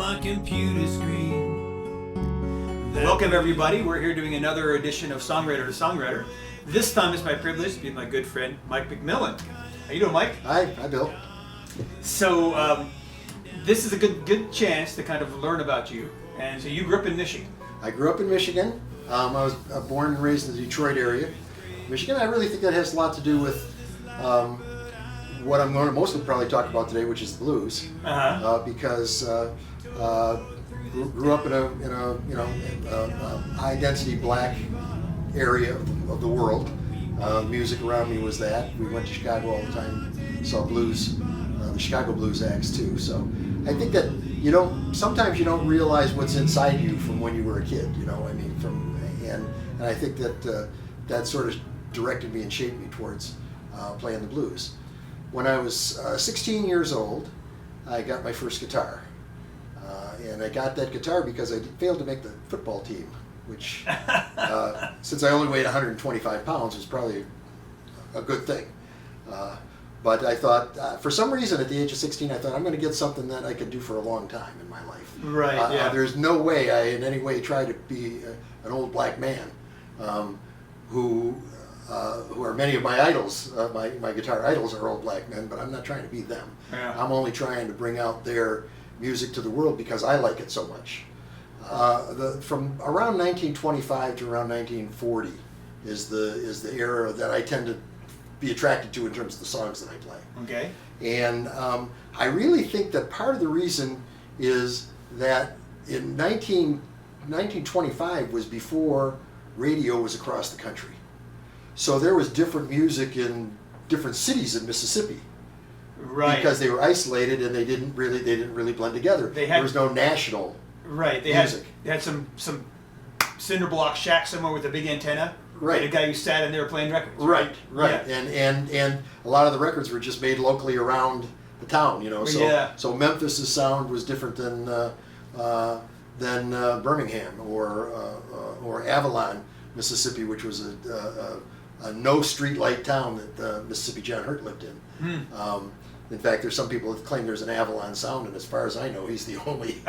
my computer screen. Welcome everybody, we're here doing another edition of Songwriter to Songwriter. This time it's my privilege to be with my good friend Mike McMillan. How you doing, Mike? Hi Bill. So this is a good chance to kind of learn about you. And so you grew up in Michigan. I grew up in Michigan. I was born and raised in the Detroit area. Michigan, I really think that has a lot to do with what I'm going to mostly probably talk about today, which is the blues. Because grew up in a high density black area of the world. Music around me was that. We went to Chicago all the time, saw blues, the Chicago blues acts too. So I think that sometimes you don't realize what's inside you from when you were a kid. And I think that that sort of directed me and shaped me towards playing the blues. When I was 16 years old, I got my first guitar. And I got that guitar because I failed to make the football team, which, since I only weighed 125 pounds, was probably a good thing. But I thought, for some reason at the age of 16, I thought I'm going to get something that I could do for a long time in my life. Right, yeah. There's no way I in any way try to be an old black man who are many of my idols. My guitar idols are old black men, but I'm not trying to be them. Yeah. I'm only trying to bring out their music to the world because I like it so much. From around 1925 to around 1940 is the era that I tend to be attracted to in terms of the songs that I play. Okay. And I really think that part of the reason is that in 1925 was before radio was across the country. So there was different music in different cities in Mississippi. Right. Because they were isolated and they didn't really blend together. There was no national music. They had some cinder block shack somewhere with a big antenna. Right. And a guy who sat in there playing records. Right. Yeah. And a lot of the records were just made locally around the town, So Memphis's sound was different than Birmingham or Avalon, Mississippi, which was a no streetlight town that Mississippi John Hurt lived in. In fact, there's some people that claim there's an Avalon sound, and as far as I know, he's the only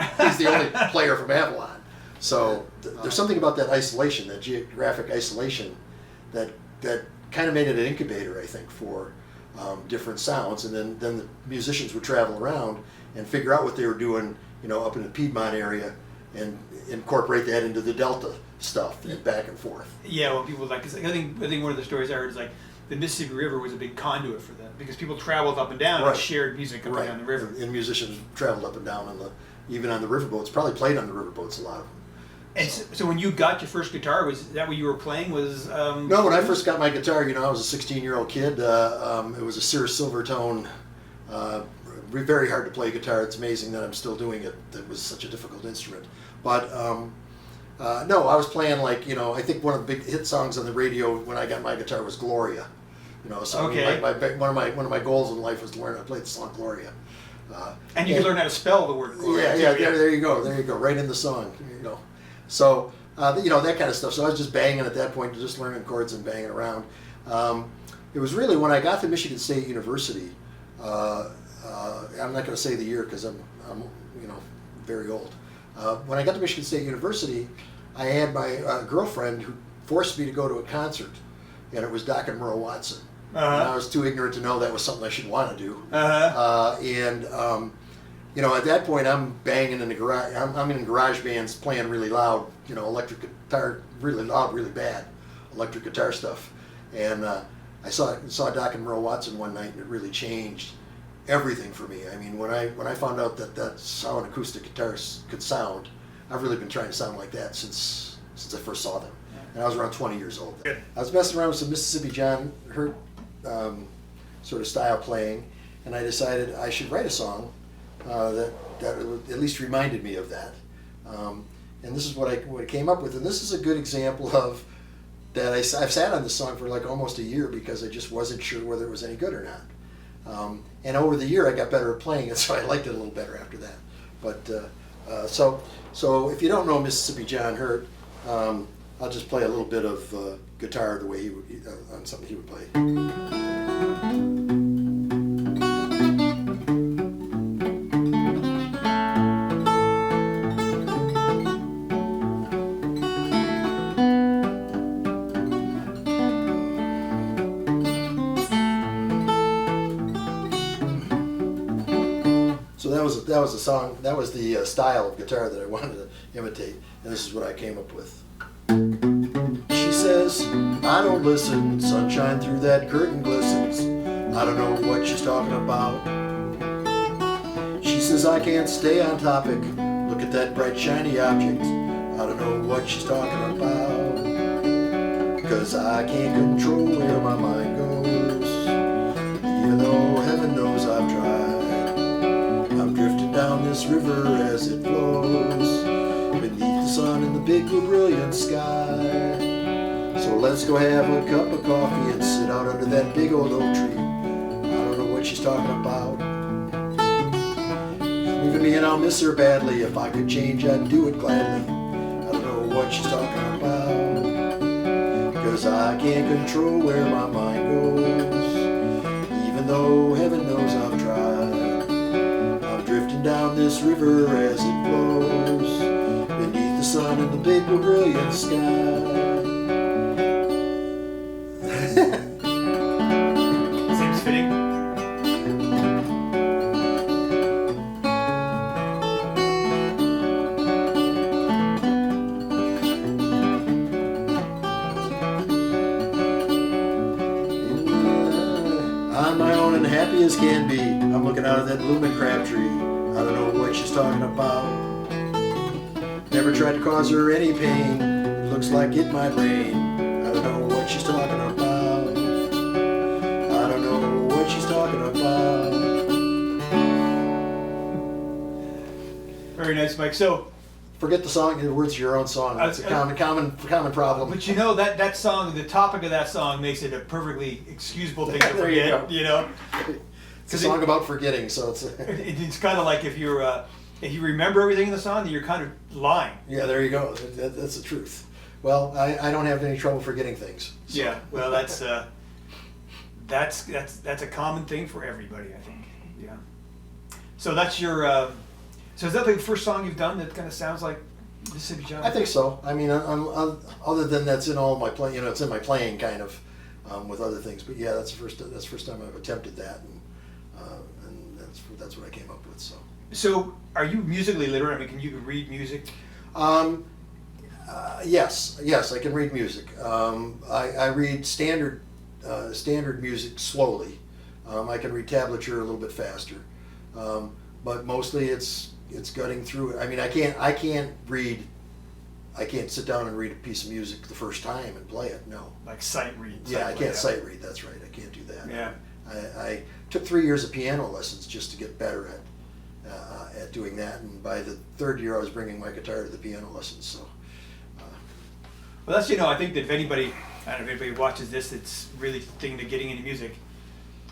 player from Avalon. So there's something about that isolation, that geographic isolation, that kind of made it an incubator, I think, for different sounds. And then the musicians would travel around and figure out what they were doing, up in the Piedmont area, and incorporate that into the Delta stuff and back and forth. Yeah, well, people I think one of the stories I heard is like the Mississippi River was a big conduit for them because people traveled up and down and shared music up and down the river. And musicians traveled up and down even on the riverboats. Probably played on the riverboats, a lot of them. And so when you got your first guitar, was that what you were playing? No, when I first got my guitar, I was a 16-year-old kid. It was a Sears Silvertone. Very hard to play guitar. It's amazing that I'm still doing it. That was such a difficult instrument. But no, I was playing I think one of the big hit songs on the radio when I got my guitar was Gloria. So okay. One of my goals in life was to learn how to play the song Gloria. And you can learn how to spell the word Gloria. Yeah. There you go, right in the song. So that kind of stuff. So I was just banging at that point, just learning chords and banging around. It was really when I got to Michigan State University. I'm not going to say the year because I'm very old. When I got to Michigan State University, I had my girlfriend who forced me to go to a concert, and it was Doc and Merle Watson. And I was too ignorant to know that was something I should want to do. At that point, I'm banging in the garage. I'm in garage bands playing really loud, electric guitar, really loud, really bad electric guitar stuff. And I saw Doc and Merle Watson one night, and it really changed everything for me. I mean, when I found out that's how an acoustic guitar could sound, I've really been trying to sound like that since I first saw them. And I was around 20 years old. Good. I was messing around with some Mississippi John Hurt sort of style playing, and I decided I should write a song that at least reminded me of that. And this is what I came up with. And this is a good example of that. I've sat on this song for almost a year because I just wasn't sure whether it was any good or not. And over the year I got better at playing it, so I liked it a little better after that. But so if you don't know Mississippi John Hurt, I'll just play a little bit of guitar the way he would, on something he would play. So that was the song. That was the style of guitar that I wanted to imitate, and this is what I came up with. She says, I don't listen, sunshine through that curtain glistens. I don't know what she's talking about. She says I can't stay on topic, look at that bright shiny object. I don't know what she's talking about, 'cause I can't control where my mind goes. Even though heaven knows I've tried, I'm drifting down this river as it flows, beneath the sun in the big blue brilliant sky. So let's go have a cup of coffee and sit out under that big old oak tree. I don't know what she's talking about. Leaving me and I'll miss her badly. If I could change, I'd do it gladly. I don't know what she's talking about, 'cause I can't control where my mind goes. Even though heaven knows I've tried, I'm drifting down this river as it flows, beneath the sun and the big blue brilliant sky. Seems fitting. I'm my own and happy as can be. I'm looking out of that blooming crab tree. I don't know what she's talking about. Never tried to cause her any pain. It looks like it might rain. I don't know what she's talking about. I don't know what she's talking about. Very nice, Mike. So, Forget the song. The words to your own song. It's a common problem. but you know that song, the topic of that song makes it a perfectly excusable thing to There you forget. go. You know, It's a song about forgetting, so it's. it's kind of like if you remember everything in the song, then you're kind of lying. Yeah, there you go. That's the truth. Well, I don't have any trouble forgetting things. So. Yeah. Well, that's a common thing for everybody, I think. Yeah. So that's your. So is that the first song you've done that kind of sounds like Mississippi John? I think so. I mean, other than that's in all my play, it's in my playing kind of with other things. But yeah, that's the first time I've attempted that, and that's what I came up with. So are you musically literate? I mean, can you read music? Yes, I can read music. I read standard music slowly. I can read tablature a little bit faster, but mostly it's gutting through it. I mean, I can't sit down and read a piece of music the first time and play it. No. Like sight read. Yeah, I can't sight read. That's right. I can't do that. Yeah. I took 3 years of piano lessons just to get better at doing that, and by the third year, I was bringing my guitar to the piano lessons. So. Well, that's I think that if anybody, I don't know if anybody watches this, that's really thinking of getting into music.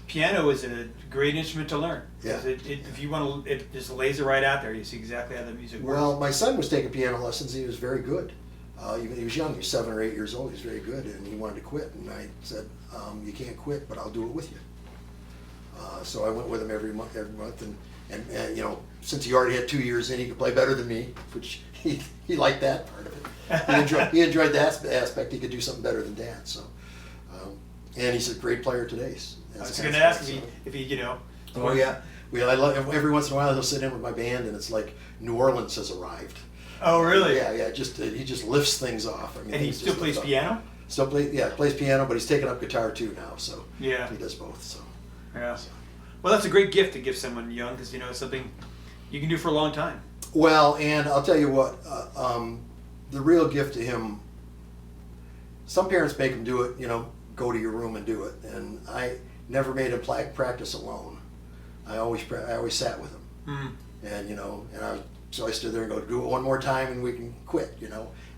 Piano is a great instrument to learn. Yeah. If you want to, it just lays it right out there. You see exactly how the music works. Well, my son was taking piano lessons. He was very good. He was young. He was 7 or 8 years old. He was very good, and he wanted to quit. And I said, "You can't quit, but I'll do it with you." So I went with him every month, and since he already had 2 years in, he could play better than me, which he liked that part of it. He enjoyed that aspect. He could do something better than Dad. So, and he's a great player today. I was going to ask if he. Oh yeah. I love, every once in a while he'll sit in with my band, and it's like New Orleans has arrived. Oh really? Yeah. He just lifts things off. I mean, and he still plays piano. Plays piano, but he's taken up guitar too now. So yeah, he does both. So yeah. Well, that's a great gift to give someone young, because it's something you can do for a long time. Well, and I'll tell you what, the real gift to him. Some parents make him do it. Go to your room and do it, and I never made him practice alone. I always sat with him, and so I stood there and go, do it one more time and we can quit,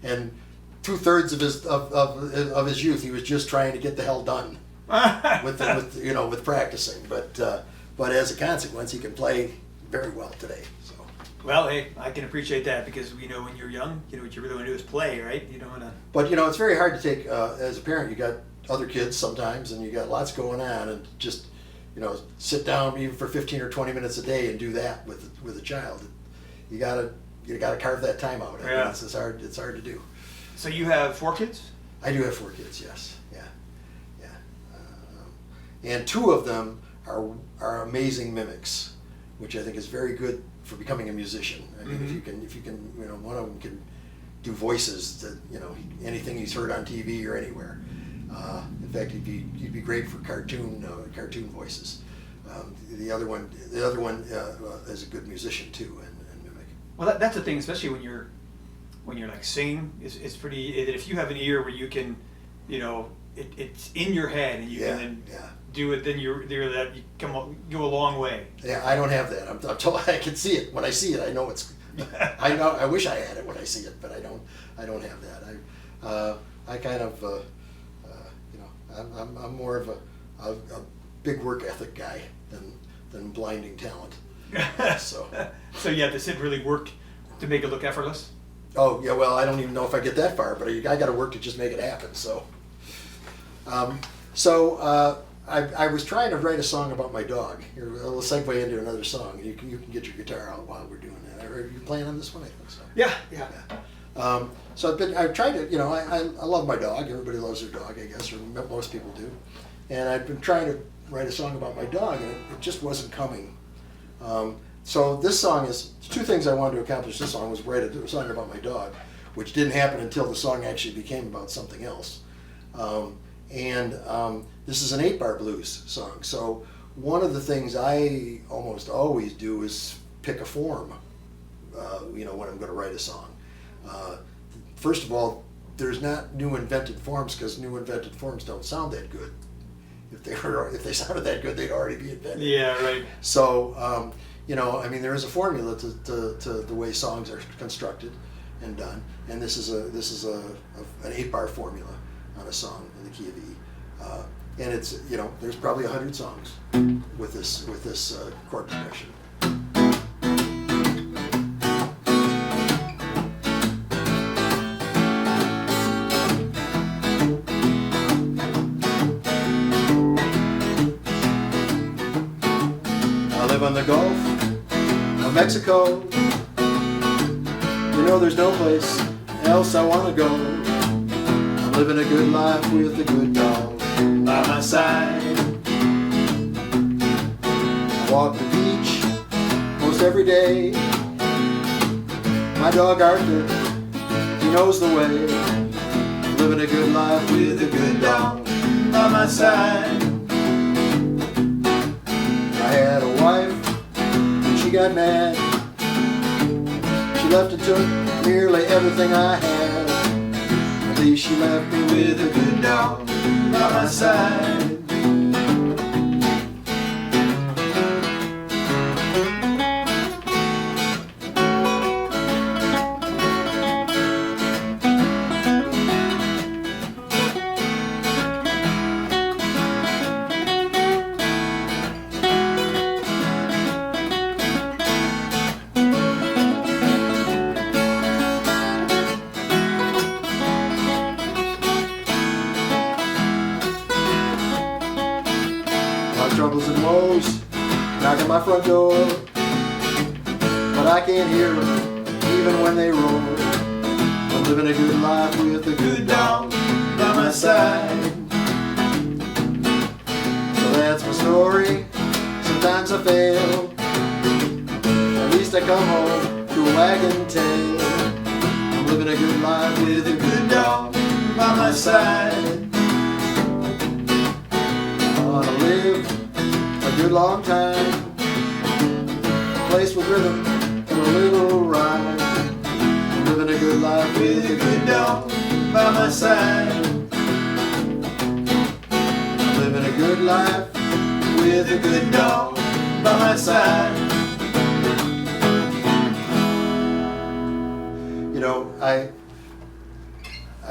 And 2/3 of his youth, he was just trying to get the hell done with practicing. But as a consequence, he can play very well today. So. Well, hey, I can appreciate that, because when you're young, what you really want to do is play, right? You don't want to. But it's very hard to take as a parent. You got other kids sometimes, and you got lots going on, and just sit down even for 15 or 20 minutes a day and do that with a child. You gotta carve that time out. I mean, it's hard to do. So you have 4 kids? I do have 4 kids. Yes. Yeah. And 2 of them are amazing mimics. which I think is very good for becoming a musician. I mean, if you can, you know, one of them can do voices that, you know, anything he's heard on TV or anywhere. In fact, he'd be great for cartoon voices. The other one is a good musician too, and mimic. Well, that's the thing, especially when you're like singing. It's pretty. If you have an ear where you can, you know, it's in your head and you can then do it, then you go a long way. Yeah, I don't have that. I'm told I can see it when I see it. I know it's. I know. I wish I had it when I see it, but I don't. I don't have that. I kind of. You know, I'm more of a big work ethic guy than blinding talent. So you have to sit and really work to make it look effortless. Oh yeah, well I don't even know if I get that far, but I got to work to just make it happen. So, I was trying to write a song about my dog. Here, we'll segue into another song. You can get your guitar out while we're doing that. Are you playing on this one? I think so. Yeah. So I've tried to, you know, I love my dog. Everybody loves their dog, I guess, or most people do. And I've been trying to write a song about my dog, and it just wasn't coming. So this song is, two things I wanted to accomplish. This song was write a song about my dog, which didn't happen until the song actually became about something else. This is an 8-bar blues song. So one of the things I almost always do is pick a form, you know, when I'm going to write a song. First of all, there's not new invented forms, because new invented forms don't sound that good. If they sounded that good, they'd already be invented. Yeah, right. So, you know, I mean, there is a formula to the way songs are constructed and done, and this is an 8-bar formula on a song in the key of E, and it's, you know, there's probably 100 songs with this chord progression. On the Gulf of Mexico, you know, there's no place else I want to go. I'm living a good life with a good dog by my side. I walk the beach most every day. My dog Arthur, he knows the way. I'm living a good life with a good dog by my side. I had a wife, and she got mad. She left and took nearly everything I had. At least she left me with a good dog by my side. Troubles and woes knock at my front door, but I can't hear them even when they roar. I'm living a good life with a good dog by my side. So that's my story. Sometimes I fail, at least I come home to a wagon tail. I'm living a good life with a good dog by my side. I wanna live a good long time, a place with rhythm and a little rhyme. I'm living a good life with a good dog by my side. I'm living a good life with a good dog by my side. You know, I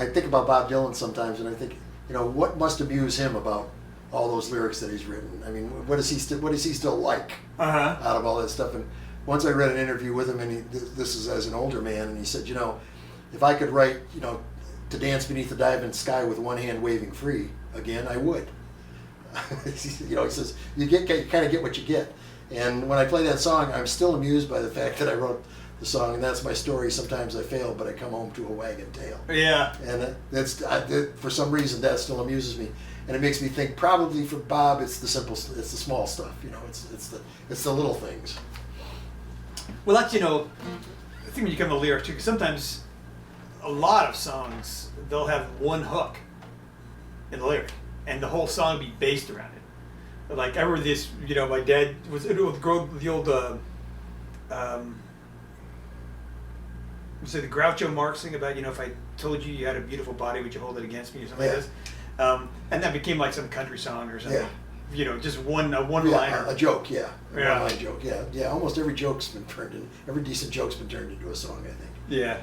think about Bob Dylan sometimes, and I think, you know, what must amuse him about all those lyrics that he's written. I mean, what does he still like out of all that stuff? And once I read an interview with him, and this is as an older man, and he said, you know, if I could write, you know, to dance beneath the diamond sky with one hand waving free again, I would. You know, he says, you kind of get what you get. And when I play that song, I'm still amused by the fact that I wrote the song, and that's my story. Sometimes I fail, but I come home to a wagon tail. Yeah. And for some reason that still amuses me. and it makes me think probably for Bob it's the small stuff. You know, it's the little things. Well, that's, you know, I think when you come to lyrics too, because sometimes a lot of songs they'll have one hook in the lyric, and the whole song will be based around it. Like I remember this, you know, my dad was the old say the Groucho Marx thing about, you know, if I told you you had a beautiful body, would you hold it against me or something like this? And that became like some country song or something. Yeah. You know, just one-liner. A joke, yeah. Yeah. One-line joke, yeah. Yeah, almost every decent joke's been turned into a song, I think. Yeah.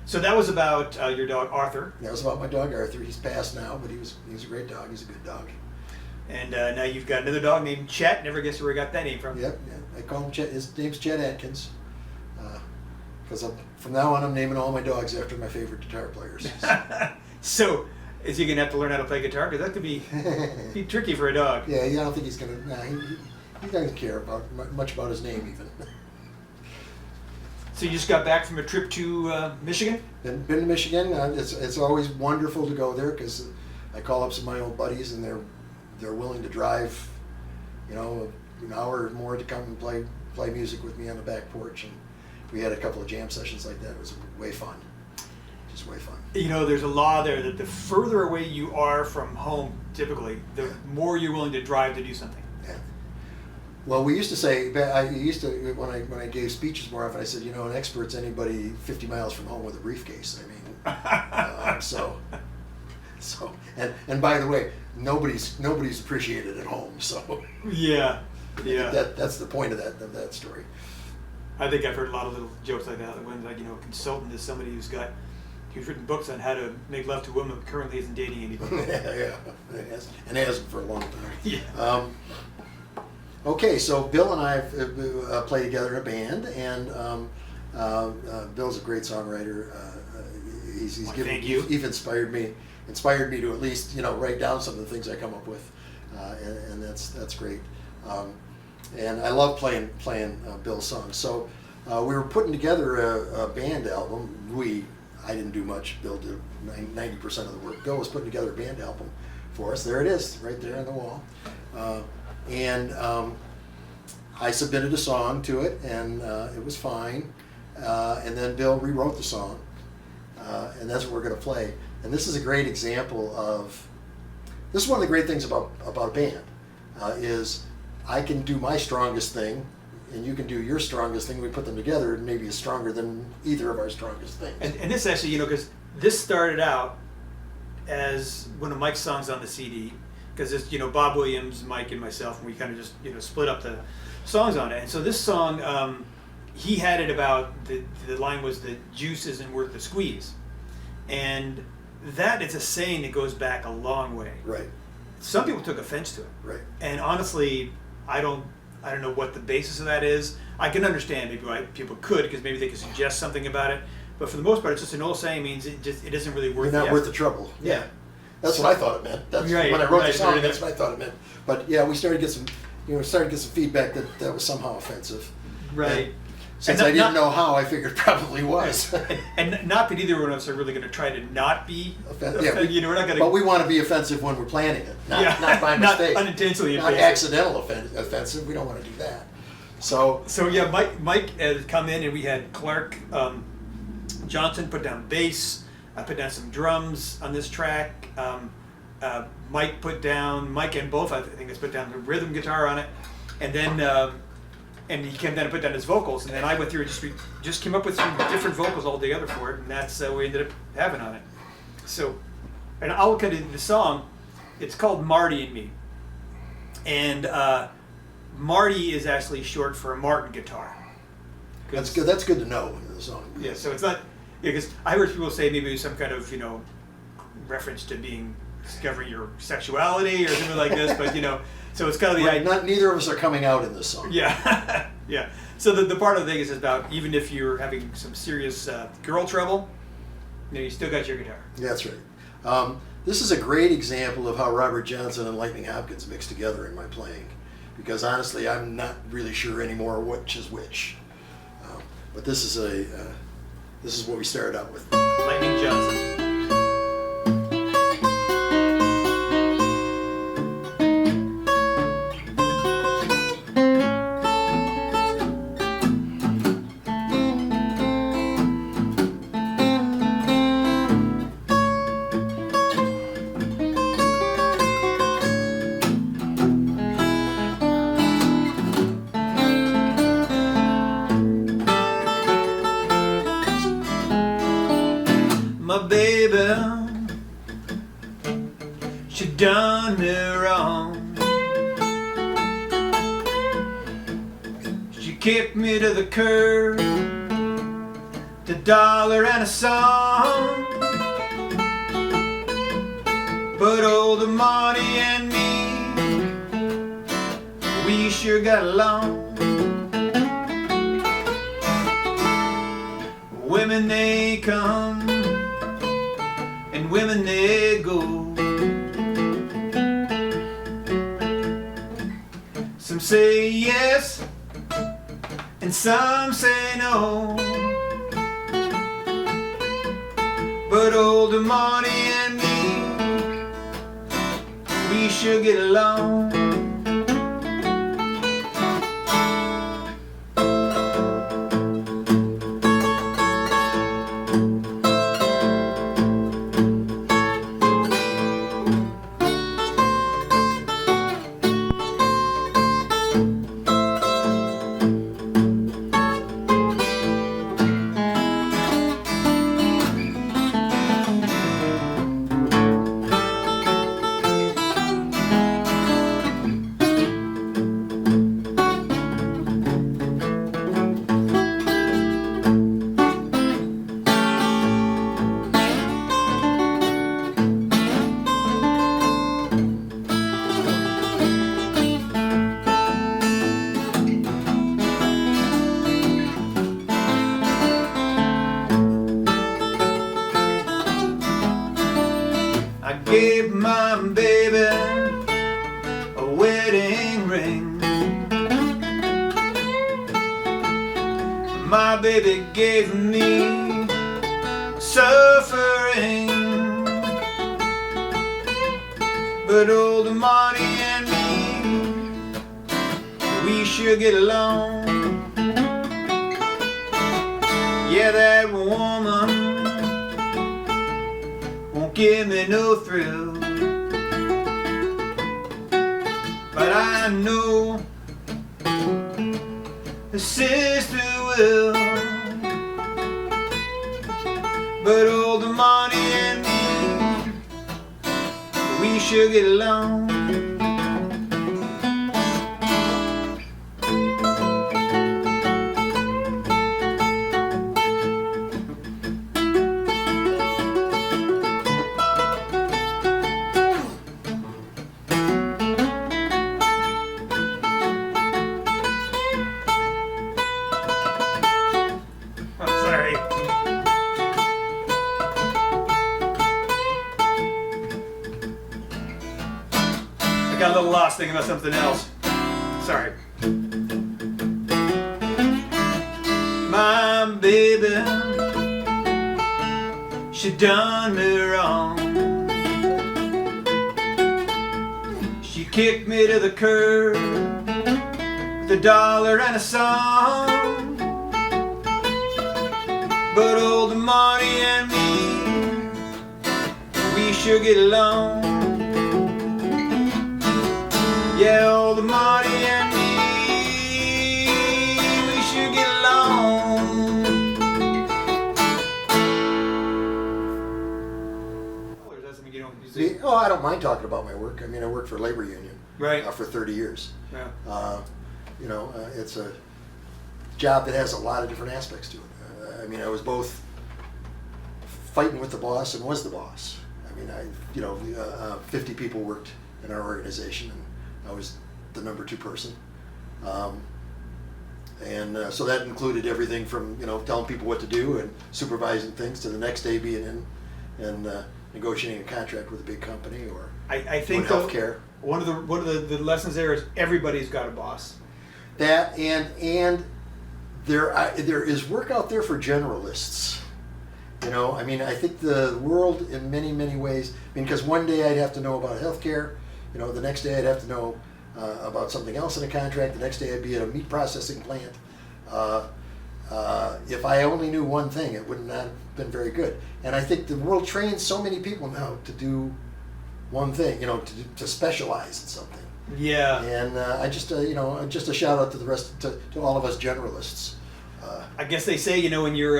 So that was about your dog Arthur. That was about my dog Arthur. He's passed now, but he was a great dog. He's a good dog. And now you've got another dog named Chet. Never guess where I got that name from. Yep, I call him Chet. His name's Chet Atkins. Because from now on, I'm naming all my dogs after my favorite guitar players. So, is he going to have to learn how to play guitar? Because that could be tricky for a dog. Yeah, I don't think he's going to. Nah, he doesn't care much about his name even. So you just got back from a trip to Michigan? Been to Michigan. It's always wonderful to go there because I call up some of my old buddies and they're willing to drive, you know, an hour or more to come and play music with me on the back porch. And we had a couple of jam sessions like that. It was way fun. Just way fun. You know, there's a law there that the further away you are from home, typically, the more you're willing to drive to do something. Yeah. Well, we used to say, when I gave speeches more often, I said, you know, an expert's anybody 50 miles from home with a briefcase. I mean, so, and by the way, nobody's appreciated at home. So yeah. That's the point of that story. I think I've heard a lot of little jokes like that. When, like, you know, a consultant is somebody who's written books on how to make love to a woman who currently isn't dating anybody. Yeah, and hasn't for a long time. Yeah. Okay, so Bill and I play together in a band, and Bill's a great songwriter. He's inspired me to at least, you know, write down some of the things I come up with, and that's great. And I love playing Bill's songs. So we were putting together a band album. I didn't do much. Bill did 90% of the work. Bill was putting together a band album for us. There it is, right there on the wall. And I submitted a song to it, and it was fine. And then Bill rewrote the song, and that's what we're going to play. And this is a great example of. This is one of the great things about a band, is I can do my strongest thing, and you can do your strongest thing. We put them together, and maybe it's stronger than either of our strongest things. And this actually, you know, because this started out as one of Mike's songs on the CD, because it's, you know, Bob Williams, Mike, and myself, and we kind of just, you know, split up the songs on it. And so this song, he had it about, the line was, the juice isn't worth the squeeze. And that is a saying that goes back a long way. Right. Some people took offense to it. Right. And honestly, I don't know what the basis of that is. I can understand maybe why people could, because maybe they could suggest something about it. But for the most part, it's just an old saying. Means it isn't really worth. You're not worth the trouble. Yeah. That's what I thought it meant. That's right, when I wrote the right, song. right. That's what I thought it meant. But yeah, we started to get some feedback that was somehow offensive. Right. And since I didn't know how, I figured it probably was. and not that either one of us are really going to try to not be offensive. Yeah, you know, we're not going to. But we want to be offensive when we're planning it, not by mistake, not unintentionally, not accidental offensive. We don't want to do that. So yeah, Mike had come in, and we had Clark Johnson put down bass. I put down some drums on this track. Mike and both, I think, has put down the rhythm guitar on it, and then. And he came down and put down his vocals, and then I went through and just came up with some different vocals all together for it, and that's what we ended up having on it. So, and I'll cut into the song. It's called Marty and Me, and Marty is actually short for Martin guitar. that's good. That's good to know in the song. Yeah, so it's not, because I heard people say maybe it was some kind of, you know, reference to discovering your sexuality or something like this, but, you know. So it's kind of the idea. Neither of us are coming out in this song. Yeah, yeah. So the part of the thing is about, even if you're having some serious girl trouble, you know, you still got your guitar. Yeah, that's right. This is a great example of how Robert Johnson and Lightning Hopkins mix together in my playing, because honestly, I'm not really sure anymore which is which. But this is what we started out with. Lightning Johnson. done me wrong. She kicked me to the curb, the dollar and a song. But oh, the Marty and me, we sure got along. Women they come and women they go. Some say yes and some say no. But old Marty and me, we sure get along. I gave my baby a wedding ring. My baby gave me suffering. But old Marty and me, we sure get along. Yeah, that woman won't give me no thrill, but I know the sister will. But old Marty and me, we sure get along. Sorry. I got a little lost thinking about something else. Sorry. My baby, she done me wrong. She kicked me to the curb, the dollar and a song. But old Marty and me, we sure get along. Yeah, old Marty and me, we sure get along. Or doesn't mean you don't music. Oh, I don't mind talking about my work. I mean, I worked for a labor union for 30 years. Yeah. It's a job that has a lot of different aspects to it. I mean, I was both fighting with the boss and was the boss. I mean, 50 people worked in our organization, and I was the number 2 person. So that included everything from, telling people what to do and supervising things to the next day being in and negotiating a contract with a big company or I think healthcare. One of the lessons there is everybody's got a boss. That and there is work out there for generalists. I mean, I think the world in many, many ways, because one day I'd have to know about healthcare, the next day I'd have to know about something else in a contract, the next day I'd be at a meat processing plant. If I only knew one thing, it would not have been very good. And I think the world trains so many people now to do one thing, to specialize in something. Yeah. And I just, just a shout out to the rest, to all of us generalists. I guess they say, when you're,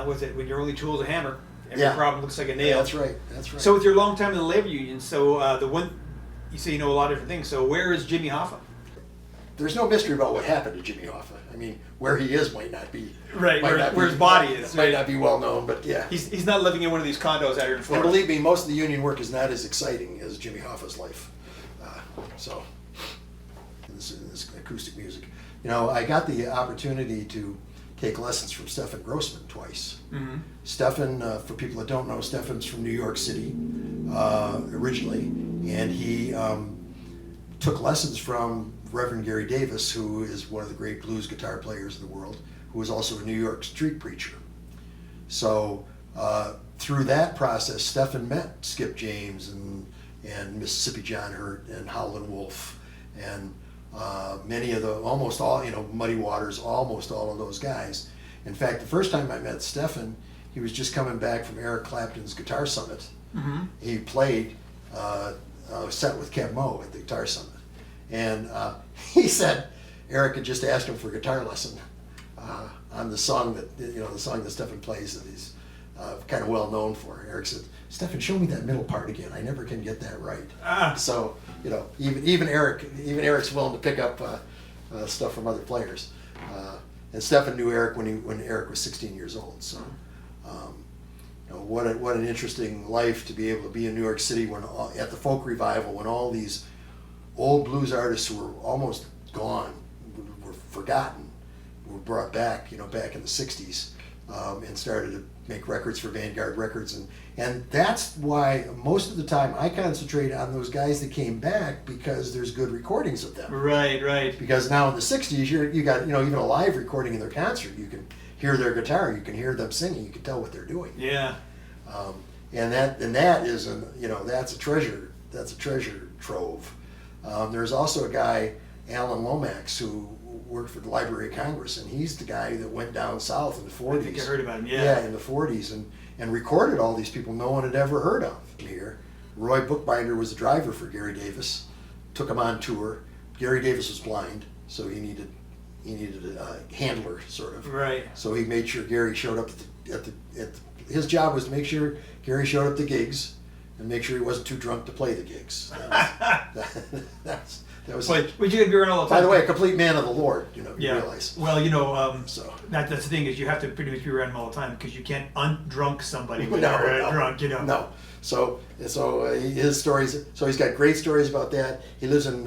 when your only tool is a hammer, Every problem looks like a nail. Yeah, that's right. That's right. So with your long time in the labor union, so the one, you say you know a lot of different things. So where is Jimmy Hoffa? There's no mystery about what happened to Jimmy Hoffa. I mean, where he is might not be Right, where his body is. Might not be well known, but yeah. He's not living in one of these condos out here in And Florida. believe me, most of the union work is not as exciting as Jimmy Hoffa's life. So, this acoustic music. You know, I got the opportunity to take lessons from Stefan Grossman twice. Mm-hmm. Stefan, for people that don't know, Stefan's from New York City originally, and he took lessons from Reverend Gary Davis, who is one of the great blues guitar players in the world, who was also a New York street preacher. So through that process, Stefan met Skip James and Mississippi John Hurt and Howlin' Wolf and many of almost all, Muddy Waters, almost all of those guys. In fact, the first time I met Stefan, he was just coming back from Eric Clapton's Guitar Summit. Mm-hmm. He played a set with Kev Moe at the Guitar Summit. And he said Eric had just asked him for a guitar lesson on the song the song that Stefan plays that he's kind of well known for. Eric said, "Stefan, show me that middle part again. I never can get that right." So even Eric's willing to pick up stuff from other players. And Stefan knew Eric when Eric was 16 years old. So what an interesting life to be able to be in New York City at the folk revival when all these old blues artists who were almost gone, were forgotten, were brought back, back in the 60s, and started to make records for Vanguard Records. And that's why most of the time I concentrate on those guys that came back, because there's good recordings of them. Right. Because now in the 60s, you got, even a live recording in their concert. You can hear their guitar, you can hear them singing, you can tell what they're doing. Yeah. And that is, that's a treasure trove. There's also a guy, Alan Lomax, who worked for the Library of Congress, and he's the guy that went down south in the 40s. I think I heard about him, Yeah, in the 40s, and recorded all these people no one had ever heard of here. Roy Bookbinder was the driver for Gary Davis, took him on tour. Gary Davis was blind, so he needed a handler, sort of. Right. So he made sure Gary showed up his job was to make sure Gary showed up to gigs and make sure he wasn't too drunk to play the gigs. That was. But you could be around all the time. By the way, a complete man of the Lord, you realize. Well, that's the thing is you have to pretty much be around him all the time because you can't undrunk somebody when they're drunk, No. So his stories. So he's got great stories about that. He lives in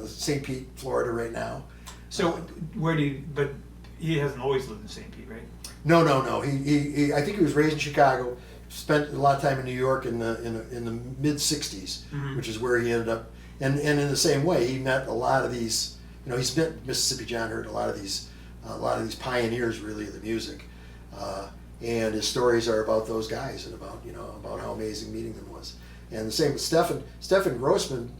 St. Pete, Florida, right now. So but he hasn't always lived in St. Pete, right? No. He I think he was raised in Chicago. Spent a lot of time in New York in the mid '60s, mm-hmm. which is where he ended up. And in the same way, he met a lot of these. He's met Mississippi John Hurt, a lot of these pioneers, really, of the music. And his stories are about those guys and about how amazing meeting them was. And the same with Stefan. Stefan Grossman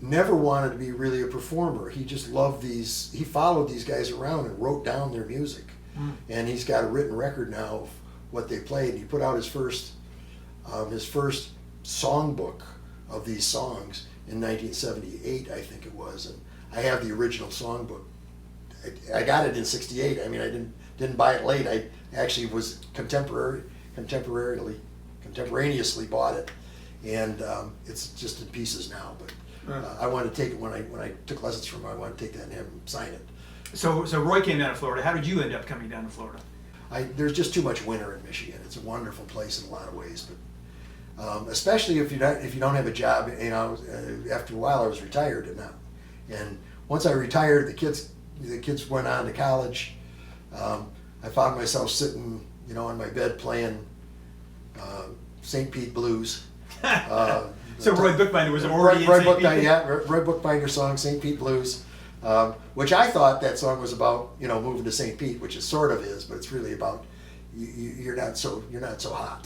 never wanted to be really a performer. He just loved these. He followed these guys around and wrote down their music. Mm. And he's got a written record now of what they played. He put out his first songbook of these songs in 1978, I think it was, and I have the original songbook. I got it in '68. I mean, I didn't buy it late. I actually was contemporaneously bought it, and it's just in pieces now. But I wanted to take it when I took lessons from him. I wanted to take that and have him sign it. So Roy came down to Florida. How did you end up coming down to Florida? There's just too much winter in Michigan. It's a wonderful place in a lot of ways, but especially if you don't have a job. After a while, I was retired, and once I retired, the kids went on to college. I found myself sitting, on my bed playing St. Pete blues. So Roy Bookbinder was already Roy in St. Pete? Yeah, Roy Bookbinder song St. Pete Blues, which I thought that song was about, moving to St. Pete, which it sort of is, but it's really about you're not so hot.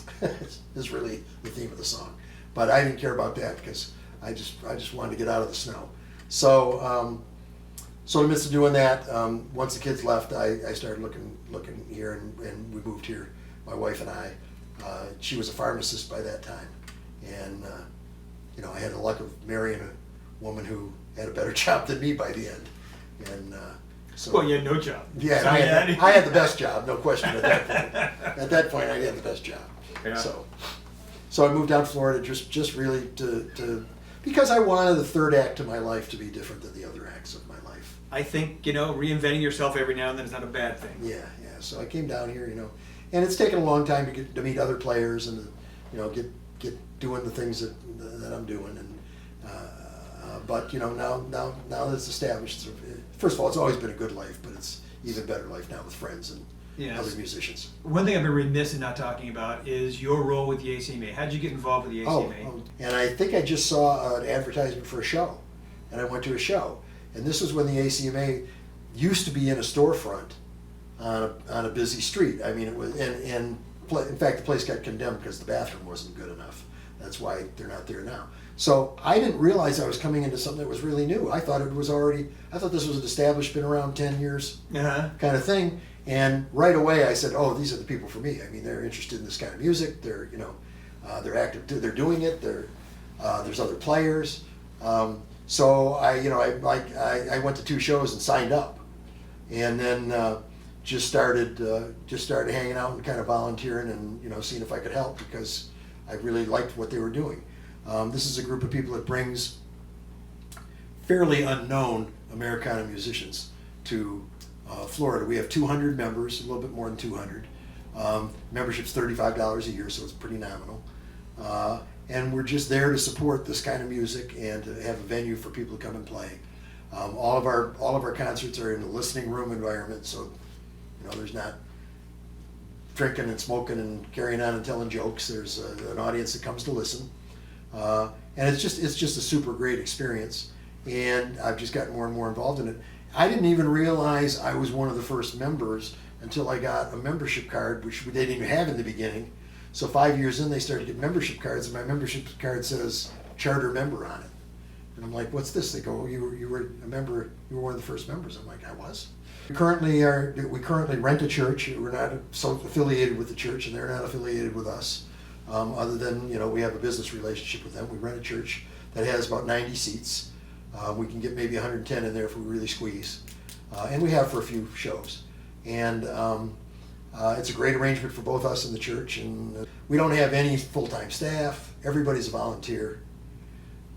Is really the theme of the song. But I didn't care about that because I just wanted to get out of the snow. So in the midst of doing that, once the kids left, I started looking here, and we moved here, my wife and I. She was a pharmacist by that time, and I had the luck of marrying a woman who had a better job than me by the end. And So, Well, you had no job. yeah, So I you I had the best job, no question at that point. At that point, I had the best job. Yeah. So I moved down to Florida just really to because I wanted the third act of my life to be different than the other acts of my life. I think, reinventing yourself every now and then is not a bad thing. Yeah. So I came down here, and it's taken a long time to get to meet other players and get doing the things that I'm doing. And but now that it's established, first of all, it's always been a good life, but it's even better life now with friends and other musicians. One thing I've been remiss in not talking about is your role with the ACMA. How did you get involved with the ACMA? And I think I just saw an advertisement for a show, and I went to a show. And this was when the ACMA used to be in a storefront on a busy street. I mean, it was, in fact, the place got condemned because the bathroom wasn't good enough. That's why they're not there now. So I didn't realize I was coming into something that was really new. I thought this was an established, been around 10 years kind of thing. And right away I said, oh, these are the people for me. I mean, they're interested in this kind of music. They're, they're active. They're doing it. There's other players. So I went to 2 shows and signed up, and then just started hanging out and kind of volunteering and seeing if I could help because I really liked what they were doing. This is a group of people that brings fairly unknown Americana musicians to Florida. We have 200 members, a little bit more than 200. Membership's $35 a year, so it's pretty nominal. And we're just there to support this kind of music and to have a venue for people to come and play. All of our concerts are in a listening room environment, so there's not drinking and smoking and carrying on and telling jokes. There's an audience that comes to listen, and it's just a super great experience. And I've just gotten more and more involved in it. I didn't even realize I was one of the first members until I got a membership card, which they didn't even have in the beginning. So 5 years in, they started to get membership cards, and my membership card says charter member on it. And I'm like, what's this? They go, you were a member, you were one of the first members. I'm like, I was. We currently rent a church. We're not affiliated with the church, and they're not affiliated with us. Other than, we have a business relationship with them. We rent a church that has about 90 seats. We can get maybe 110 in there if we really squeeze. And we have for a few shows. And it's a great arrangement for both us and the church. And we don't have any full-time staff. Everybody's a volunteer.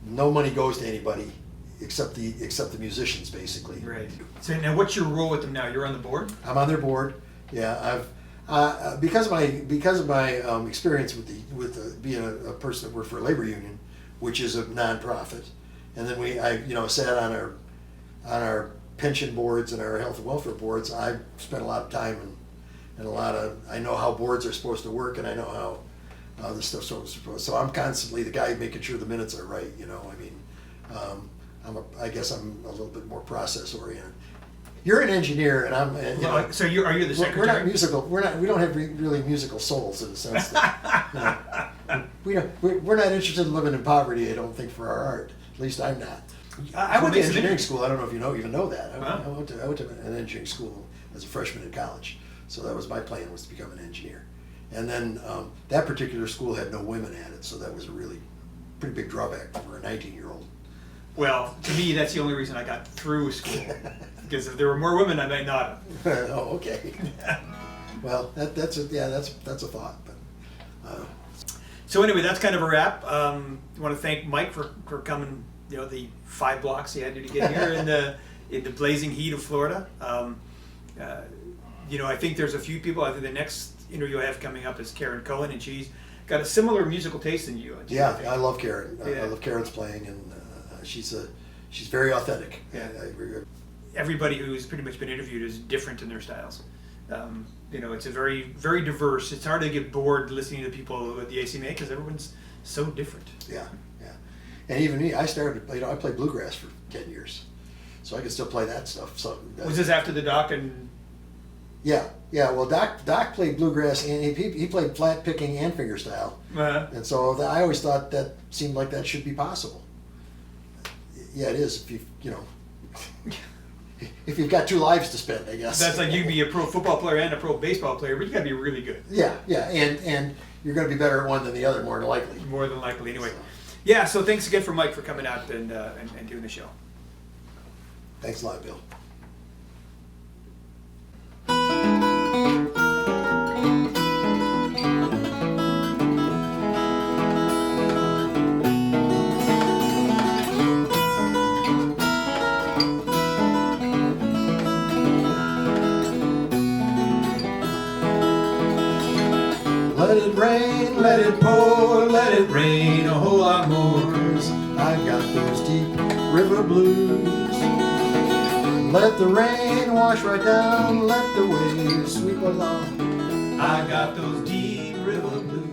No money goes to anybody except the musicians, basically. Right. So now what's your role with them now? You're on the board? I'm on their board. Yeah, I've because of my experience with being a person that worked for a labor union, which is a nonprofit. And then I sat on our pension boards and our health and welfare boards. I've spent a lot of time and I know how boards are supposed to work, and I know how this stuff's supposed to. So I'm constantly the guy making sure the minutes are right. I guess I'm a little bit more process oriented. You're an engineer, and I'm. So are you the secretary? We're not musical. We don't have really musical souls in the sense that we're not interested in living in poverty. I don't think for our art. At least I'm not. I went to engineering school. I don't know if you even know that. I went to an engineering school as a freshman in college. So that was my plan, was to become an engineer. And then that particular school had no women at it, so that was a really pretty big drawback for a 19-year-old. Well, to me, that's the only reason I got through school. Because if there were more women, I might not have. Oh, okay. Well, that's a thought. But so anyway, that's kind of a wrap. I want to thank Mike for coming. The 5 blocks he had to get here in the blazing heat of Florida. I think there's a few people. I think the next interview I have coming up is Karen Cohen, and she's got a similar musical taste than you. Yeah, I love Karen. I love Karen's playing, and she's very authentic. Yeah. Everybody who's pretty much been interviewed is different in their styles. It's a very, very diverse. It's hard to get bored listening to people at the ACMA because everyone's so different. Yeah. And even me, I played bluegrass for 10 years, so I can still play that stuff. So was this after the doc and? Yeah. Well, Doc played bluegrass, and he played flat picking and fingerstyle, and so I always thought that seemed like that should be possible. Yeah, it is if you've got 2 lives to spend, I guess. That's like you'd be a pro football player and a pro baseball player, but you got to be really good. Yeah, and you're going to be better at one than the other, more than likely. More than likely, anyway. Yeah, so thanks again for Mike for coming out and doing the show. Thanks a lot, Bill. Let it rain, Let it pour, let it rain a whole lot more. 'cause I got those deep river blues. Let the rain wash right down, let the waves sweep along. I got those deep river blues.